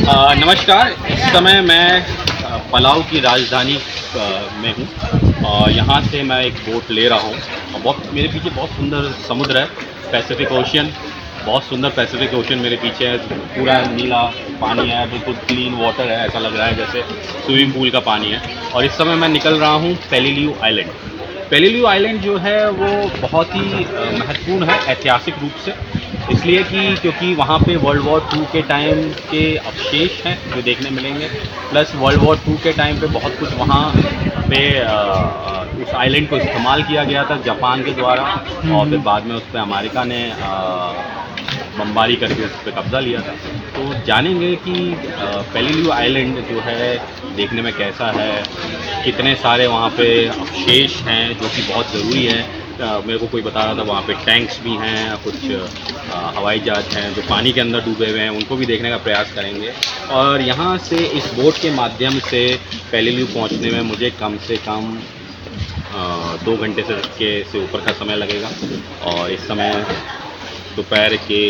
नमस्कार। इस समय मैं पलाऊ की राजधानी में हूँ और यहाँ से मैं एक बोट ले रहा हूँ और बहुत मेरे पीछे बहुत सुंदर समुद्र है, पैसिफिक ओशियन। बहुत सुंदर पैसिफिक ओशियन मेरे पीछे है, पूरा नीला पानी है, बिल्कुल क्लीन वाटर है, ऐसा लग रहा है जैसे स्विमिंग पूल का पानी है। और इस समय मैं निकल रहा हूँ पेलिलियो आइलैंड। पेलिलियो आइलैंड जो है वो बहुत ही महत्वपूर्ण है ऐतिहासिक रूप से, इसलिए कि क्योंकि वहाँ पे वर्ल्ड वॉर टू के टाइम के अवशेष हैं जो देखने मिलेंगे, प्लस वर्ल्ड वॉर टू के टाइम पे बहुत कुछ वहाँ पे उस आइलैंड को इस्तेमाल किया गया था जापान के द्वारा, और फिर बाद में उस पर अमेरिका ने बमबारी करके उस पर कब्ज़ा लिया था। तो जानेंगे कि पेलिलियो आइलैंड जो है देखने में कैसा है, कितने सारे वहाँ पे अवशेष हैं जो कि बहुत ज़रूरी है। मेरे को कोई बता रहा था वहाँ पे टैंक्स भी हैं, कुछ हवाई जहाज़ हैं जो पानी के अंदर डूबे हुए हैं, उनको भी देखने का प्रयास करेंगे। और यहाँ से इस बोट के माध्यम से पेलिलियो पहुँचने में मुझे कम से कम 2 घंटे से ऊपर का समय लगेगा। और इस समय दोपहर के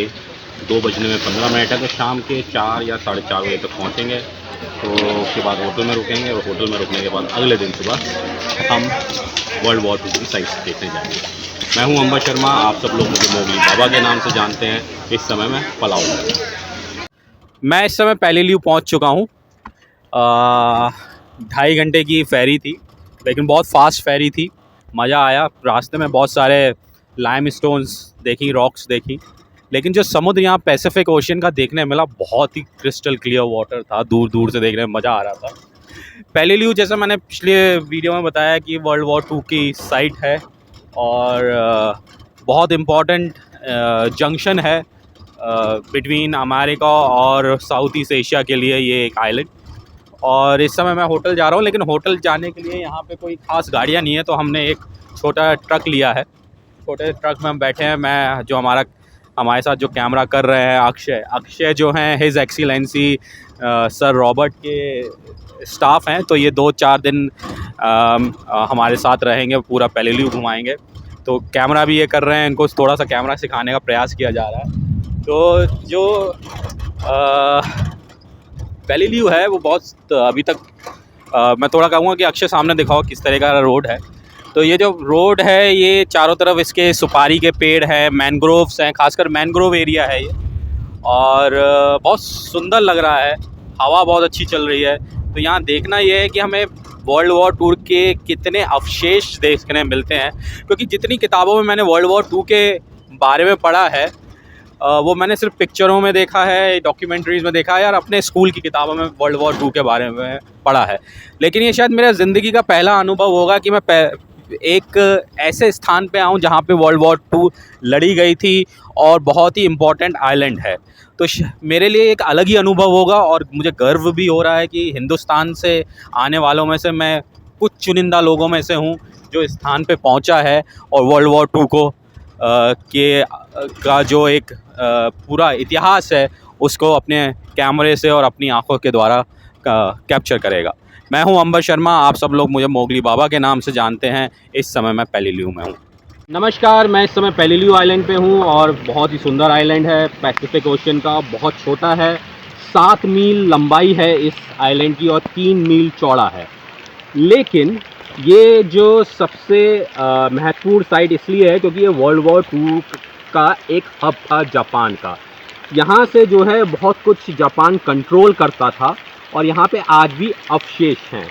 2 बजने में 15 मिनट है, तो शाम के 4 या 4:30 बजे तक पहुँचेंगे। तो उसके बाद होटल में रुकेंगे और होटल में रुकने के बाद अगले दिन सुबह हम वर्ल्ड वॉर टू की साइट्स देखने जाएंगे। मैं हूं अंबर शर्मा, आप सब लोग मुझे मोगली बाबा के नाम से जानते हैं। इस समय मैं पलाऊ में, मैं इस समय पेलिलियो पहुंच चुका हूं। 2.5 घंटे की फेरी थी, लेकिन बहुत फास्ट फेरी थी, मज़ा आया। रास्ते में बहुत सारे लाइम स्टोन्स देखी, रॉक्स देखी, लेकिन जो समुद्र यहाँ पैसिफिक ओशियन का देखने मिला, बहुत ही क्रिस्टल क्लियर वाटर था, दूर दूर से देखने में मज़ा आ रहा था। पेलिलियो जैसा मैंने पिछले वीडियो में बताया कि वर्ल्ड वॉर टू की साइट है और बहुत इम्पॉर्टेंट जंक्शन है बिटवीन अमेरिका और साउथ ईस्ट एशिया के लिए ये एक आइलैंड। और इस समय मैं होटल जा रहा हूँ, लेकिन होटल जाने के लिए यहाँ पे कोई ख़ास गाड़ियाँ नहीं है, तो हमने एक छोटा ट्रक लिया है। छोटे ट्रक में हम बैठे हैं, मैं जो हमारे साथ जो कैमरा कर रहे हैं अक्षय जो हैं हिज एक्सीलेंसी सर रॉबर्ट के स्टाफ हैं। तो ये 2-4 दिन हमारे साथ रहेंगे, पूरा पेलिलियो घुमाएंगे। तो कैमरा भी ये कर रहे हैं, इनको थोड़ा सा कैमरा सिखाने का प्रयास किया जा रहा है। तो जो पेलिलियो है वो बहुत अभी तक मैं थोड़ा कहूँगा कि अक्षय सामने दिखाओ किस तरह का रोड है। तो ये जो रोड है ये चारों तरफ इसके सुपारी के पेड़ हैं, मैनग्रोव्स हैं, खासकर मैनग्रोव एरिया है ये, और बहुत सुंदर लग रहा है। हवा बहुत अच्छी चल रही है। तो यहाँ देखना ये है कि हमें वर्ल्ड वॉर टू के कितने अवशेष देखने मिलते हैं, क्योंकि जितनी किताबों में मैंने वर्ल्ड वॉर टू के बारे में पढ़ा है वो मैंने सिर्फ पिक्चरों में देखा है, डॉक्यूमेंट्रीज़ में देखा है, और अपने स्कूल की किताबों में वर्ल्ड वॉर टू के बारे में पढ़ा है। लेकिन ये शायद मेरा ज़िंदगी का पहला अनुभव होगा कि मैं एक ऐसे स्थान पे आऊँ जहाँ पे वर्ल्ड वॉर टू लड़ी गई थी और बहुत ही इम्पोर्टेंट आइलैंड है। तो मेरे लिए एक अलग ही अनुभव होगा, और मुझे गर्व भी हो रहा है कि हिंदुस्तान से आने वालों में से मैं कुछ चुनिंदा लोगों में से हूँ जो इस स्थान पे पहुँचा है और वर्ल्ड वॉर टू को का जो एक पूरा इतिहास है उसको अपने कैमरे से और अपनी आंखों के द्वारा कैप्चर करेगा। मैं हूं अंबर शर्मा, आप सब लोग मुझे मोगली बाबा के नाम से जानते हैं। इस समय मैं पेलिलियो में हूं। नमस्कार, मैं इस समय पेलिलियो आइलैंड पे हूं और बहुत ही सुंदर आइलैंड है, पैसिफिक ओशियन का, बहुत छोटा है। 7 मील लंबाई है इस आइलैंड की और 3 मील चौड़ा है। लेकिन ये जो सबसे महत्वपूर्ण साइट इसलिए है क्योंकि ये वर्ल्ड वॉर टू का एक हब था जापान का। यहाँ से जो है बहुत कुछ जापान कंट्रोल करता था और यहाँ पे आज भी अवशेष हैं।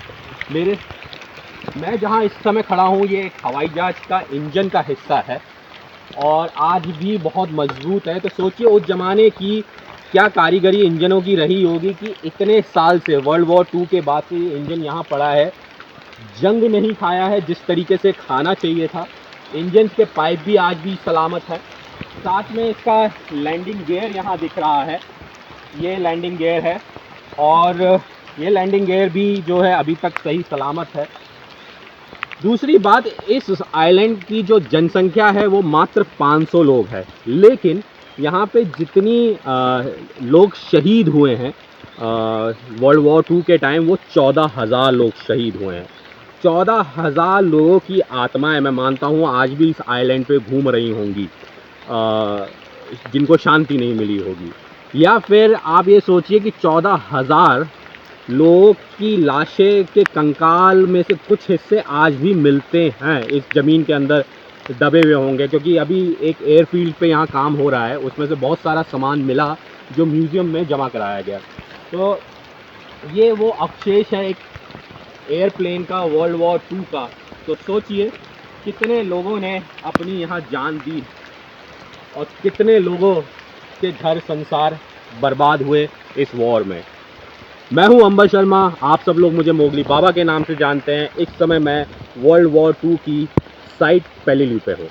मैं जहाँ इस समय खड़ा हूँ ये एक हवाई जहाज़ का इंजन का हिस्सा है और आज भी बहुत मजबूत है। तो सोचिए उस ज़माने की क्या कारीगरी इंजनों की रही होगी कि इतने साल से, वर्ल्ड वॉर टू के बाद से ये इंजन यहाँ पड़ा है, जंग नहीं खाया है जिस तरीके से खाना चाहिए था। इंजन के पाइप भी आज भी सलामत है। साथ में इसका लैंडिंग गियर यहाँ दिख रहा है, ये लैंडिंग गियर है और ये लैंडिंग गियर भी जो है अभी तक सही सलामत है। दूसरी बात, इस आइलैंड की जो जनसंख्या है वो मात्र 500 लोग है, लेकिन यहाँ पे जितनी लोग शहीद हुए हैं वर्ल्ड वॉर टू के टाइम, वो 14,000 लोग शहीद हुए हैं। 14,000 लोगों की आत्माएं मैं मानता हूँ आज भी इस आइलैंड पे घूम रही होंगी, जिनको शांति नहीं मिली होगी। या फिर आप ये सोचिए कि 14,000 लोगों की लाशें के कंकाल में से कुछ हिस्से आज भी मिलते हैं इस ज़मीन के अंदर दबे हुए होंगे, क्योंकि अभी एक एयरफील्ड पे यहाँ काम हो रहा है, उसमें से बहुत सारा सामान मिला जो म्यूज़ियम में जमा कराया गया। तो ये वो अवशेष है एक एयरप्लेन का, वर्ल्ड वॉर 2 का। तो सोचिए कितने लोगों ने अपनी यहाँ जान दी और कितने लोगों के घर संसार बर्बाद हुए इस वॉर में। मैं हूं अंबर शर्मा, आप सब लोग मुझे मोगली बाबा के नाम से जानते हैं। इस समय मैं वर्ल्ड वॉर 2 की साइट पेलिली पे हूँ।